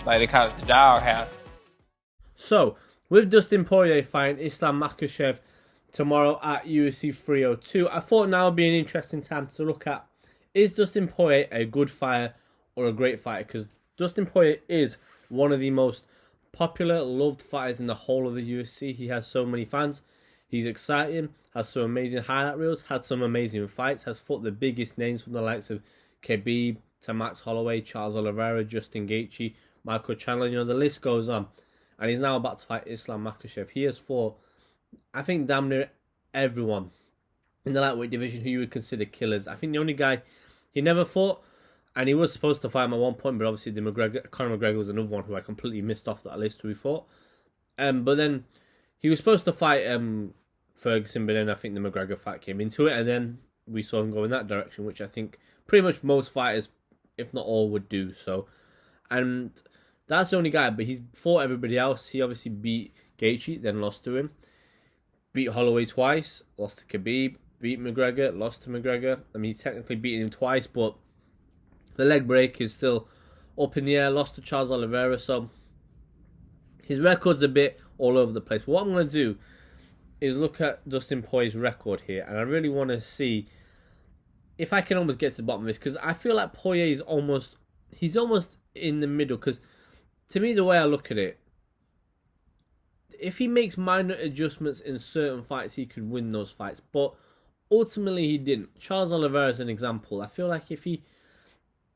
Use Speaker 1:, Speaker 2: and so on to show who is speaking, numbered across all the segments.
Speaker 1: Like the kind of the doghouse.
Speaker 2: So, with Dustin Poirier fighting Islam Makhachev tomorrow at UFC 302, I thought now would be an interesting time to look at, is Dustin Poirier a good fighter or a great fighter? Because Dustin Poirier is one of the most popular, loved fighters in the whole of the UFC. He has so many fans. He's exciting, has some amazing highlight reels, had some amazing fights, has fought the biggest names from the likes of Khabib to Max Holloway, Charles Oliveira, Justin Gaethje, Michael Chandler, the list goes on. And he's now about to fight Islam Makhachev. He has fought, I think, damn near everyone in the lightweight division who you would consider killers. I think the only guy he never fought, and he was supposed to fight him at one point, but obviously Conor McGregor was another one who I completely missed off that list who he fought. But then he was supposed to fight Ferguson, but then I think the McGregor fight came into it, and then we saw him go in that direction, which I think pretty much most fighters, if not all, would do. So, and that's the only guy, but he's fought everybody else. He obviously beat Gaethje, then lost to him. Beat Holloway twice, lost to Khabib. Beat McGregor, lost to McGregor. I mean, he's technically beaten him twice, but the leg break is still up in the air. Lost to Charles Oliveira, so his record's a bit all over the place. But what I'm going to do is look at Dustin Poirier's record here, and I really want to see if I can almost get to the bottom of this, because I feel like Poirier is almost in the middle, because to me, the way I look at it, if he makes minor adjustments in certain fights, he could win those fights. But ultimately, he didn't. Charles Oliveira is an example. I feel like if he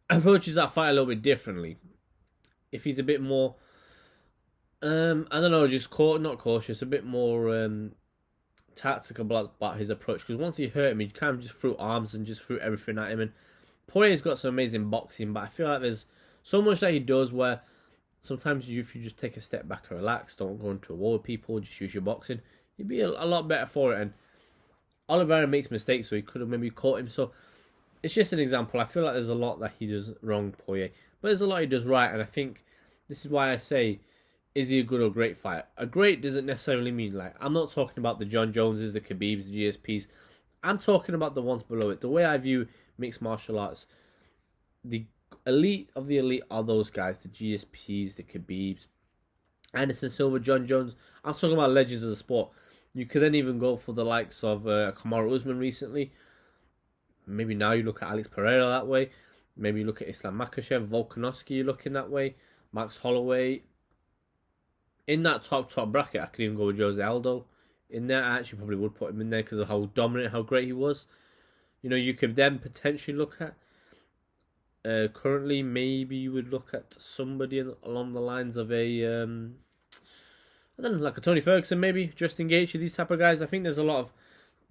Speaker 2: approaches that fight a little bit differently, if he's a bit more, I don't know, just not cautious, a bit more tactical about his approach. Because once he hurt him, he kind of just threw arms and just threw everything at him. And Poirier's got some amazing boxing, but I feel like there's so much that he does where sometimes if you just take a step back and relax, don't go into a war with people, just use your boxing, you'd be a lot better for it. And Oliveira makes mistakes, so he could have maybe caught him. So it's just an example. I feel like there's a lot that he does wrong, Poirier, but there's a lot he does right. And I think this is why I say, is he a good or great fighter? A great doesn't necessarily mean, like, I'm not talking about the John Joneses, the Khabibs, the GSPs. I'm talking about the ones below it. The way I view mixed martial arts, the elite of the elite are those guys, the GSPs, the Khabibs, Anderson Silva, John Jones. I'm talking about legends of the sport. You could then even go for the likes of Kamaru Usman recently. Maybe now you look at Alex Pereira that way. Maybe you look at Islam Makhachev, Volkanovski, you're looking that way. Max Holloway. In that top bracket, I could even go with Jose Aldo. In there, I actually probably would put him in there because of how dominant, how great he was. You could then potentially look at currently, maybe you would look at somebody along the lines of I don't know, like a Tony Ferguson, maybe Justin Gaethje, these type of guys. I think there's a lot of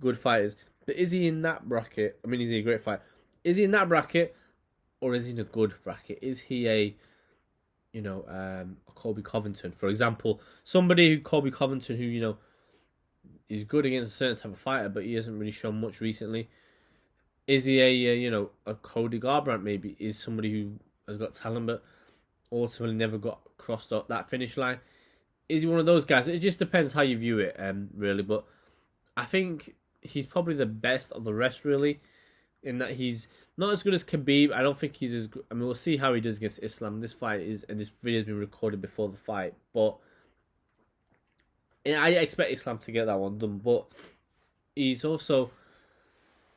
Speaker 2: good fighters, but is he in that bracket? I mean, is he a great fighter? Is he in that bracket, or is he in a good bracket? Is he a Colby Covington, for example, somebody who Colby Covington, who is good against a certain type of fighter, but he hasn't really shown much recently. Is he a Cody Garbrandt maybe? Is somebody who has got talent but ultimately never got crossed up that finish line? Is he one of those guys? It just depends how you view it, really. But I think he's probably the best of the rest, really, in that he's not as good as Khabib. I don't think he's as good. I mean, we'll see how he does against Islam. This video has been recorded before the fight, but I expect Islam to get that one done. But he's also,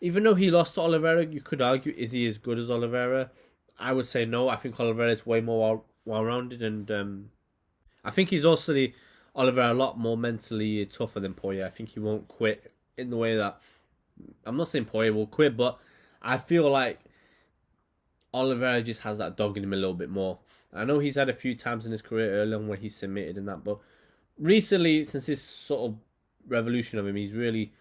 Speaker 2: even though he lost to Oliveira, you could argue, is he as good as Oliveira? I would say no. I think Oliveira is way more well-rounded, and I think he's also Oliveira a lot more mentally tougher than Poirier. I think he won't quit in the way that, I'm not saying Poirier will quit, but I feel like Oliveira just has that dog in him a little bit more. I know he's had a few times in his career early on where he's submitted and that, but recently, since this sort of revolution of him, he's really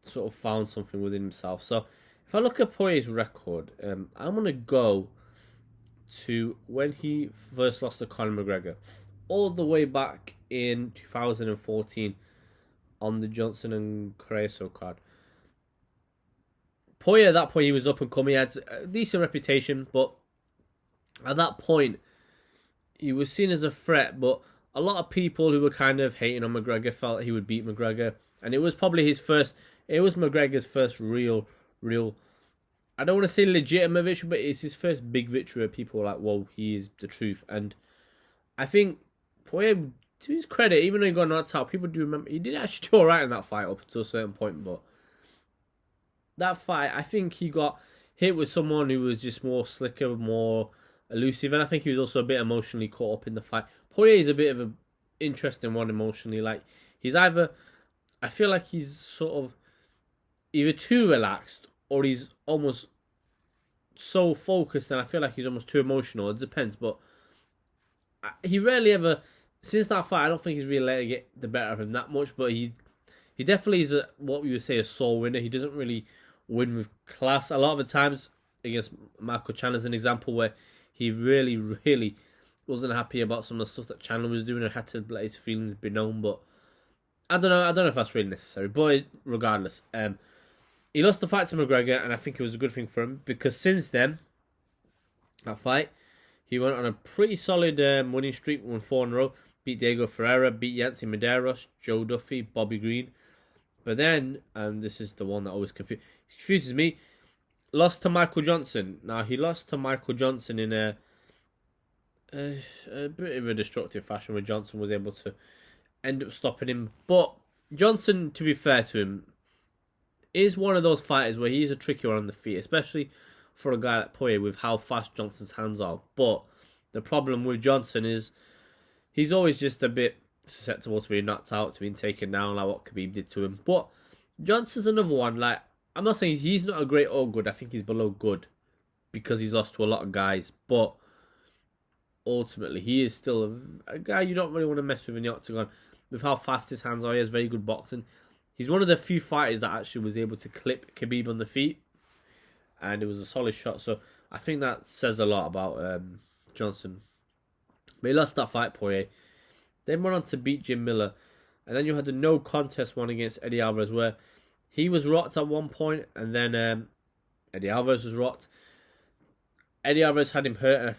Speaker 2: sort of found something within himself. So if I look at Poirier's record, I'm going to go to when he first lost to Conor McGregor, all the way back in 2014 on the Johnson and Cerezo card. Poirier, at that point, he was up and coming. He had a decent reputation, but at that point, he was seen as a threat, but a lot of people who were kind of hating on McGregor felt he would beat McGregor, and it was probably his first. It was McGregor's first real. I don't want to say legitimate victory, but it's his first big victory where people were like, "Whoa, he is the truth." And I think Poirier, to his credit, even though he got knocked out, people do remember he did actually do alright in that fight up to a certain point. But that fight, I think he got hit with someone who was just more slicker, more elusive, and I think he was also a bit emotionally caught up in the fight. Poirier is a bit of an interesting one emotionally. Like, he's either, I feel like he's sort of either too relaxed or he's almost so focused, and I feel like he's almost too emotional. It depends, but he rarely ever, since that fight, I don't think he's really let it get the better of him that much, but he definitely is what we would say a sore winner. He doesn't really win with class. A lot of the times, against Marco Chandler as an example, where he really wasn't happy about some of the stuff that Chandler was doing and had to let his feelings be known. But I don't know if that's really necessary. But regardless, he lost the fight to McGregor, and I think it was a good thing for him, because since then, that fight, he went on a pretty solid winning streak, won 4 in a row, beat Diego Ferreira, beat Yancy Medeiros, Joe Duffy, Bobby Green. But then, and this is the one that always confuses me, lost to Michael Johnson. Now, he lost to Michael Johnson in a bit of a destructive fashion, where Johnson was able to end up stopping him. But Johnson, to be fair to him, is one of those fighters where he's a tricky one on the feet, especially for a guy like Poirier with how fast Johnson's hands are. But the problem with Johnson is he's always just a bit susceptible to being knocked out, to being taken down, like what Khabib did to him. But Johnson's another one. Like, I'm not saying he's not a great or good. I think he's below good because he's lost to a lot of guys. But ultimately, he is still a guy you don't really want to mess with in the octagon. With how fast his hands are, he has very good boxing. He's one of the few fighters that actually was able to clip Khabib on the feet, and it was a solid shot. So I think that says a lot about Johnson. But he lost that fight, Poirier. Then went on to beat Jim Miller, and then you had the no contest one against Eddie Alvarez, where he was rocked at one point, and then Eddie Alvarez was rocked. Eddie Alvarez had him hurt,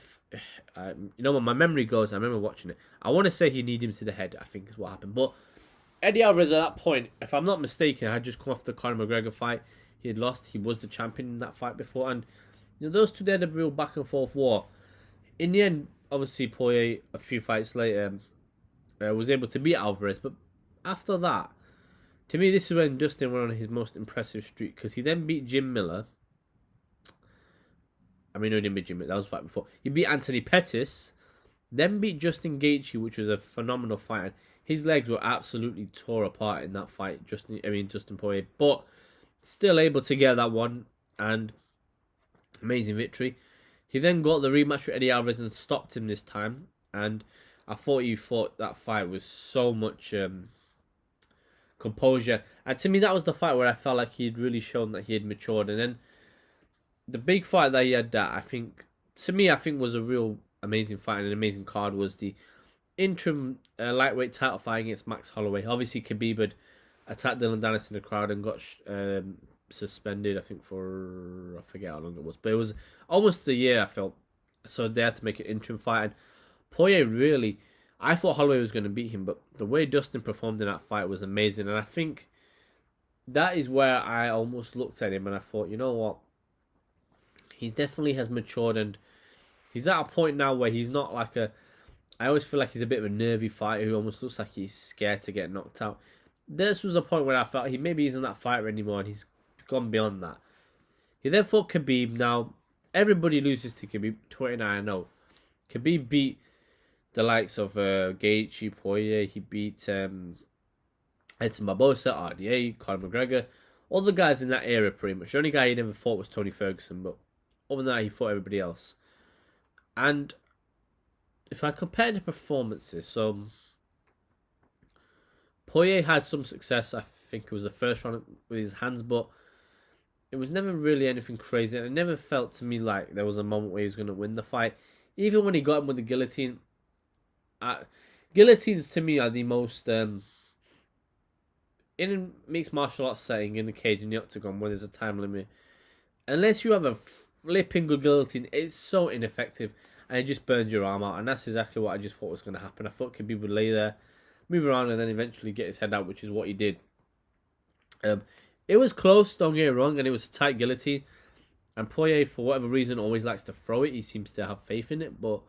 Speaker 2: and you know when my memory goes, I remember watching it. I want to say he kneed him to the head, I think is what happened. But Eddie Alvarez at that point, if I'm not mistaken, had just come off the Conor McGregor fight. He had lost. He was the champion in that fight before, and you know, those two had a real back and forth war. In the end, obviously Poirier, a few fights later, was able to beat Alvarez. But after that, to me, this is when Dustin went on his most impressive streak, because he then beat Jim Miller. I mean, no, he didn't beat Jim Miller. That was the fight before. He beat Anthony Pettis, then beat Justin Gaethje, which was a phenomenal fight. And his legs were absolutely tore apart in that fight. Justin Poirier, but still able to get that one, and amazing victory. He then got the rematch with Eddie Alvarez and stopped him this time. And I thought he fought that fight with so much composure. And to me, that was the fight where I felt like he had really shown that he had matured. And then the big fight that he had that I think was a real amazing fight and an amazing card was the interim lightweight title fight against Max Holloway. Obviously, Khabib had attacked Dylan Dennis in the crowd and got suspended, I think, for, I forget how long it was, but it was almost a year, I felt. So they had to make an interim fight. And Poirier really, I thought Holloway was going to beat him, but the way Dustin performed in that fight was amazing. And I think that is where I almost looked at him and I thought, you know what? He definitely has matured, and he's at a point now where he's not like I always feel like he's a bit of a nervy fighter who almost looks like he's scared to get knocked out. This was a point where I felt he maybe isn't that fighter anymore, and he's gone beyond that. He then fought Khabib. Now, everybody loses to Khabib. 29-0. Khabib beat the likes of Gaethje, Poirier. He beat Edson Barbosa, RDA, Conor McGregor. All the guys in that era, pretty much. The only guy he never fought was Tony Ferguson, but other than that, he fought everybody else. And if I compare the performances, so Poirier had some success. I think it was the first round with his hands, but it was never really anything crazy. And it never felt to me like there was a moment where he was going to win the fight. Even when he got him with the guillotine. Guillotines to me are the most, in a mixed martial arts setting, in the cage, in the octagon, where there's a time limit. Unless you have a flipping good guillotine, it's so ineffective. and it just burns your arm out. And that's exactly what I just thought was going to happen. I thought Khabib would lay there, move around, and then eventually get his head out, which is what he did. It was close, don't get me wrong, and it was a tight guillotine. And Poirier, for whatever reason, always likes to throw it. He seems to have faith in it. But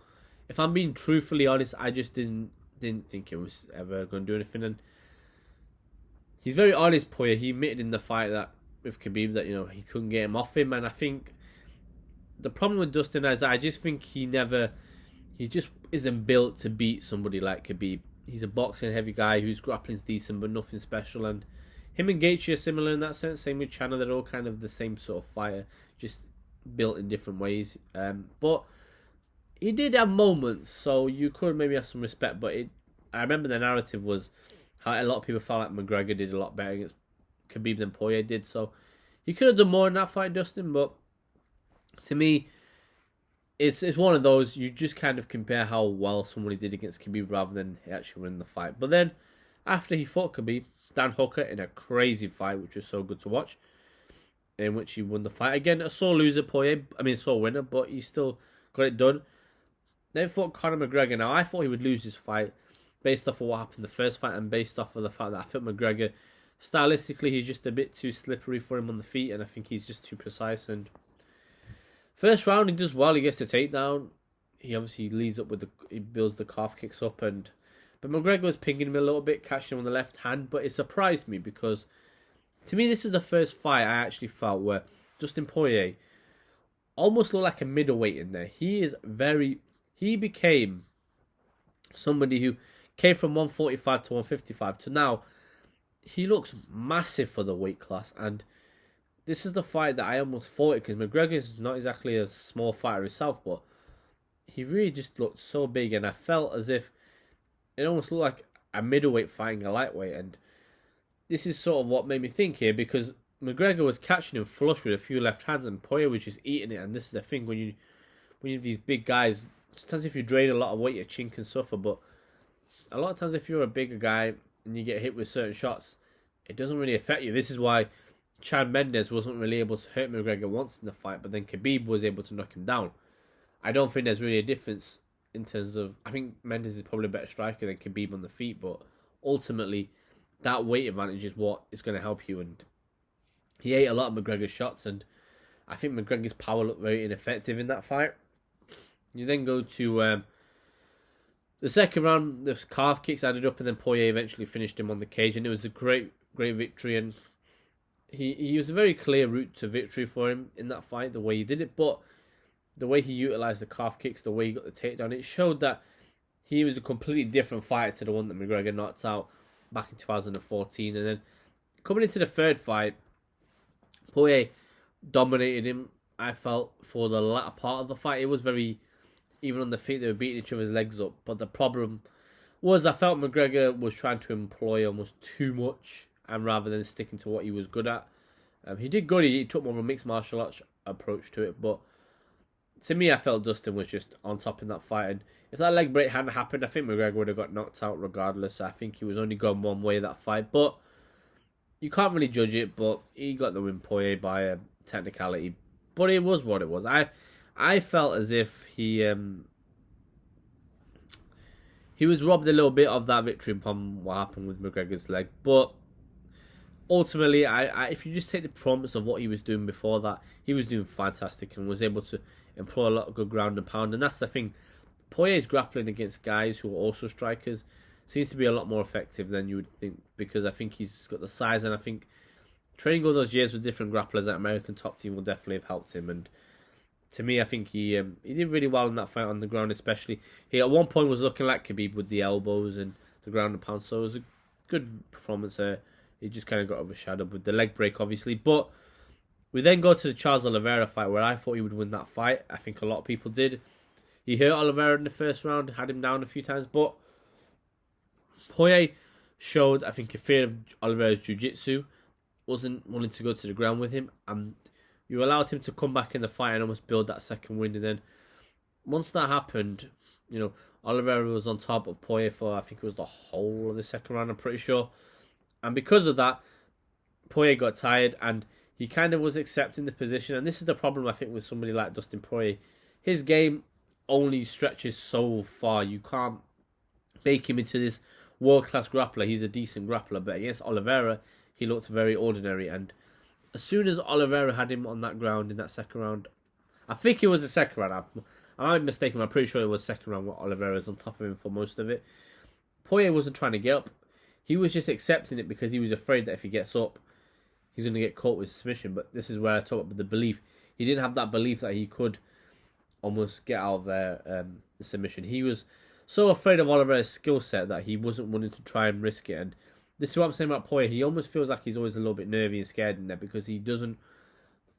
Speaker 2: if I'm being truthfully honest, I just didn't think it was ever going to do anything. And he's very honest, Poirier. He admitted in the fight that with Khabib that, he couldn't get him off him. And I think the problem with Dustin is I just think he just isn't built to beat somebody like Khabib. He's a boxing heavy guy whose grappling's decent but nothing special. And him and Gaethje are similar in that sense. Same with Chandler. They're all kind of the same sort of fighter, just built in different ways. But he did have moments, so you could maybe have some respect. But I remember the narrative was how a lot of people felt like McGregor did a lot better against Khabib than Poirier did. So he could have done more in that fight, Dustin. But to me, it's one of those, you just kind of compare how well somebody did against Khabib rather than actually winning the fight. But then, after he fought Khabib, Dan Hooker in a crazy fight, which was so good to watch, in which he won the fight. Again, a sore loser, sore winner, but he still got it done. Then fought Conor McGregor. Now, I thought he would lose this fight based off of what happened in the first fight and based off of the fact that I think McGregor, stylistically, he's just a bit too slippery for him on the feet, and I think he's just too precise. And first round, he does well. He gets a takedown. He obviously leads up he builds the calf kicks up, but McGregor was pinging him a little bit, catching him on the left hand. But it surprised me because, to me, this is the first fight I actually felt where Dustin Poirier almost looked like a middleweight in there. He became somebody who came from 145 to 155 to now. He looks massive for the weight class, and this is the fight that I almost fought it because McGregor is not exactly a small fighter himself, but he really just looked so big, and I felt as if it almost looked like a middleweight fighting a lightweight. And this is sort of what made me think here, because McGregor was catching him flush with a few left hands, and Poirier was just eating it. And this is the thing, when you have these big guys, sometimes if you drain a lot of weight, your chin can suffer. But a lot of times, if you're a bigger guy and you get hit with certain shots, it doesn't really affect you. This is why Chad Mendes wasn't really able to hurt McGregor once in the fight, but then Khabib was able to knock him down. I don't think there's really a difference in terms of, I think Mendes is probably a better striker than Khabib on the feet, but ultimately that weight advantage is what is going to help you. And he ate a lot of McGregor's shots, and I think McGregor's power looked very ineffective in that fight. You then go to the second round, the calf kicks added up, and then Poirier eventually finished him on the cage, and it was a great victory. And he was a very clear route to victory for him in that fight, the way he did it. But the way he utilised the calf kicks, the way he got the takedown, it showed that he was a completely different fighter to the one that McGregor knocked out back in 2014. And then coming into the third fight, Poirier dominated him, I felt, for the latter part of the fight. It was very, even on the feet, they were beating each other's legs up. But the problem was I felt McGregor was trying to employ almost too much, and rather than sticking to what he was good at. He did good. He took more of a mixed martial arts approach to it, but to me, I felt Dustin was just on top in that fight. And if that leg break hadn't happened, I think McGregor would have got knocked out regardless. I think he was only going one way that fight. But you can't really judge it. But he got the win, Poirier, by a technicality. But it was what it was. I felt as if he was robbed a little bit of that victory upon what happened with McGregor's leg. But ultimately, if you just take the performance of what he was doing before that, he was doing fantastic and was able to employ a lot of good ground and pound. And that's the thing. Poirier's grappling against guys who are also strikers seems to be a lot more effective than you would think, because I think he's got the size, and I think training all those years with different grapplers at American Top Team will definitely have helped him. And to me, I think he did really well in that fight on the ground, especially. He at one point was looking like Khabib with the elbows and the ground and pound, so it was a good performance there. He just kind of got overshadowed with the leg break, obviously. But we then go to the Charles Oliveira fight, where I thought he would win that fight. I think a lot of people did. He hurt Oliveira in the first round, had him down a few times, but Poirier showed, I think, a fear of Oliveira's jiu-jitsu, wasn't willing to go to the ground with him, and you allowed him to come back in the fight and almost build that second win. And then once that happened, Oliveira was on top of Poirier for, I think it was the whole of the second round, I'm pretty sure. And because of that, Poirier got tired, and he kind of was accepting the position. And this is the problem, I think, with somebody like Dustin Poirier. His game only stretches so far. You can't make him into this world-class grappler. He's a decent grappler, but against Oliveira, he looked very ordinary. And as soon as Oliveira had him on that ground in that second round, I think it was the second round. I might be mistaken. I'm pretty sure it was second round where Oliveira was on top of him for most of it. Poirier wasn't trying to get up. He was just accepting it because he was afraid that if he gets up, he's going to get caught with submission. But this is where I talk about the belief. He didn't have that belief that he could almost get out of the submission. He was so afraid of Oliveira's skill set that he wasn't willing to try and risk it. And this is what I'm saying about Poirier. He almost feels like he's always a little bit nervy and scared in there because he doesn't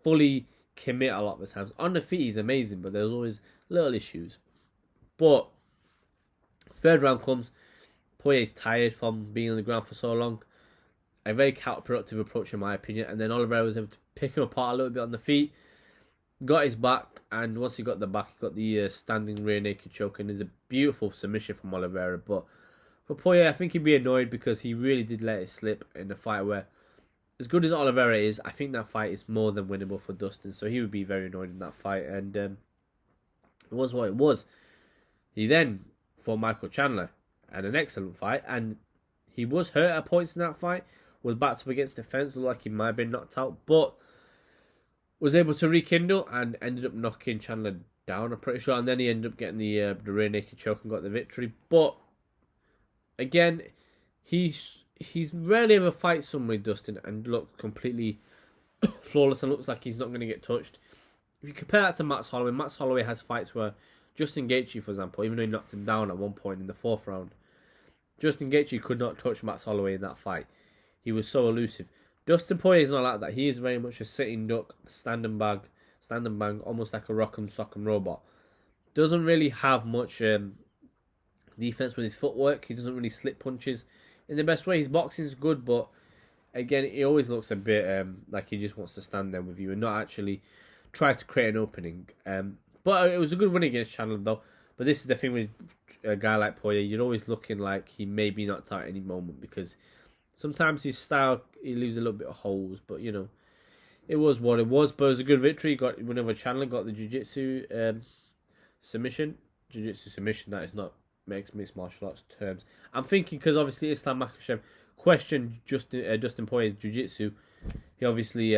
Speaker 2: fully commit a lot of the times. On the feet, he's amazing, but there's always little issues. But third round comes. Poirier's tired from being on the ground for so long. A very counterproductive approach, in my opinion. And then Oliveira was able to pick him apart a little bit on the feet. Got his back, and once he got the back, he got the standing rear naked choke, and it's a beautiful submission from Oliveira. But for Poirier, I think he'd be annoyed because he really did let it slip in a fight where, as good as Oliveira is, I think that fight is more than winnable for Dustin. So he would be very annoyed in that fight, and it was what it was. He then fought Michael Chandler, and an excellent fight, and he was hurt at points in that fight, was backed up against the fence, looked like he might have been knocked out, but was able to rekindle and ended up knocking Chandler down, I'm pretty sure. And then he ended up getting the rear naked choke and got the victory. But again, he's rarely ever fights somebody, Dustin, and look completely flawless and looks like he's not going to get touched. If you compare that to Max Holloway has fights where Justin Gaethje, for example, even though he knocked him down at one point in the fourth round, Justin Gaethje could not touch Max Holloway in that fight. He was so elusive. Dustin Poirier is not like that. He is very much a sitting duck, stand and bang, almost like a rock'em sock'em robot. Doesn't really have much defense with his footwork. He doesn't really slip punches in the best way. His boxing is good, but again, he always looks a bit like he just wants to stand there with you and not actually try to create an opening. But it was a good win against Chandler, though. But this is the thing with a guy like Poirier. You're always looking like he may be knocked out at any moment because sometimes his style, he leaves a little bit of holes, but you know, it was what it was. But it was a good victory. Got win over Chandler, got the jiu-jitsu submission. Jiu-jitsu submission, that is not mixed martial arts terms. I'm thinking because obviously Islam Makhachev questioned Dustin Poirier's jiu-jitsu. He obviously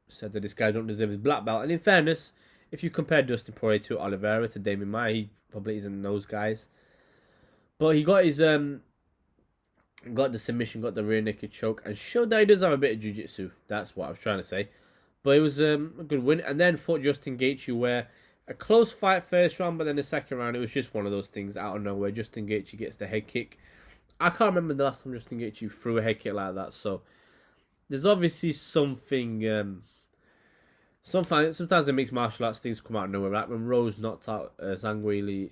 Speaker 2: said that this guy don't deserve his black belt. And in fairness, if you compare Dustin Poirier to Oliveira, to Damian Maia, he probably isn't those guys. But he got his got the submission, got the rear naked choke, and showed that he does have a bit of jiu-jitsu. That's what I was trying to say. But it was a good win. And then fought Justin Gaethje, where a close fight first round, but then the second round, it was just one of those things out of nowhere. Justin Gaethje gets the head kick. I can't remember the last time Justin Gaethje threw a head kick like that. So there's obviously something. Sometimes in mixed martial arts, things come out of nowhere. Like when Rose knocked out Zhang Weili,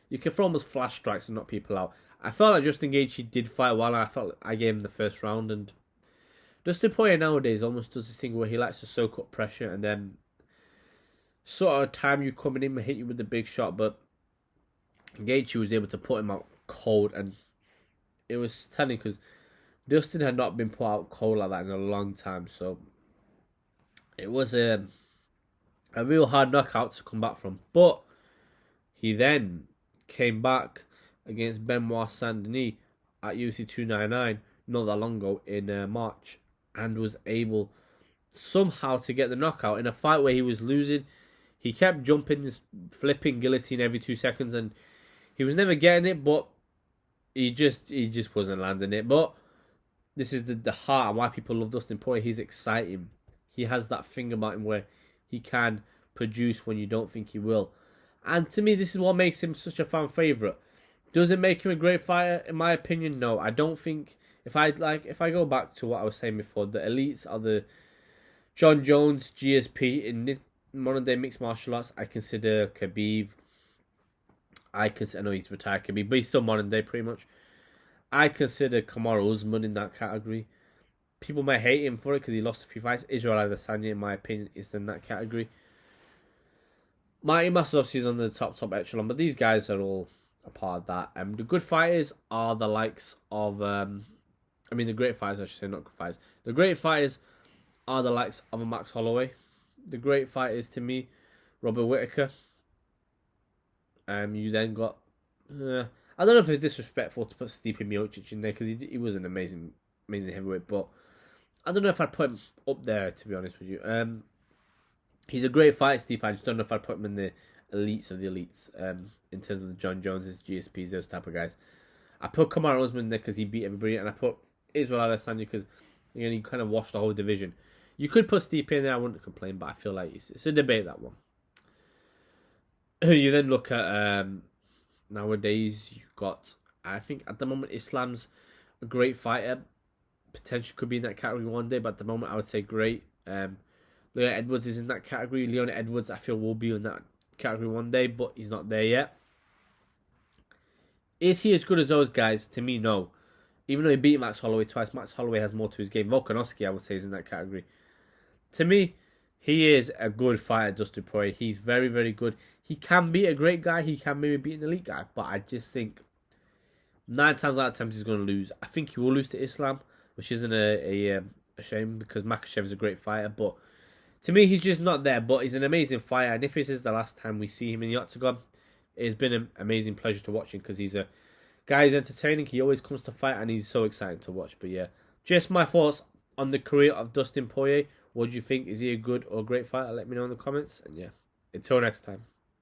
Speaker 2: you can throw almost flash strikes and knock people out. I felt like Justin Gaethje did fight well, and I felt like I gave him the first round. And Dustin Poirier nowadays almost does this thing where he likes to soak up pressure and then sort of time you coming in and hit you with the big shot. But Gaethje was able to put him out cold, and it was telling because Dustin had not been put out cold like that in a long time. So it was a real hard knockout to come back from. But he then came back against Benoit Saint-Denis at UFC 299 not that long ago in March, and was able somehow to get the knockout in a fight where he was losing. He kept jumping, flipping guillotine every 2 seconds, and he was never getting it, but he just wasn't landing it. But this is the heart and why people love Dustin Poirier. He's exciting. He has that thing about him where he can produce when you don't think he will. And to me, this is what makes him such a fan favourite. Does it make him a great fighter? In my opinion, no. I don't think, if I go back to what I was saying before, the elites are the John Jones, GSP. In this modern day mixed martial arts, I consider Khabib. I know he's retired Khabib, but he's still modern day pretty much. I consider Kamaru Usman in that category. People may hate him for it because he lost a few fights. Israel Adesanya, in my opinion, is in that category. Mighty Mass obviously is on the top echelon, but these guys are all a part of that. The good fighters are the likes of, the great fighters, I should say, not good fighters. The great fighters are the likes of a Max Holloway. The great fighters, to me, Robert Whittaker. You then got... I don't know if it's disrespectful to put Stipe Miocic in there because he was an amazing heavyweight, but I don't know if I'd put him up there, to be honest with you. He's a great fighter, Stipe. I just don't know if I'd put him in the elites of the elites in terms of the John Joneses, GSPs, those type of guys. I put Kamaru Usman there because he beat everybody, and I put Israel Adesanya because he kind of washed the whole division. You could put Stipe in there, I wouldn't complain, but I feel like it's a debate, that one. You then look at nowadays, you've got, I think at the moment, Islam's a great fighter. Potentially could be in that category one day, but at the moment I would say great. Leon Edwards is in that category. Leon Edwards, I feel, will be in that category one day, but he's not there yet. Is he as good as those guys? To me, no. Even though he beat Max Holloway twice, Max Holloway has more to his game. Volkanovski, I would say, is in that category. To me, he is a good fighter, Dustin Poirier. He's very, very good. He can be a great guy. He can maybe beat an elite guy. But I just think 9 times out of 10 he's going to lose. I think he will lose to Islam, which isn't a shame because Makhachev is a great fighter. But to me, he's just not there. But he's an amazing fighter. And if this is the last time we see him in the octagon, it's been an amazing pleasure to watch him because he's a guy who's entertaining. He always comes to fight and he's so exciting to watch. But yeah, just my thoughts on the career of Dustin Poirier. What do you think? Is he a good or great fighter? Let me know in the comments. And yeah, until next time.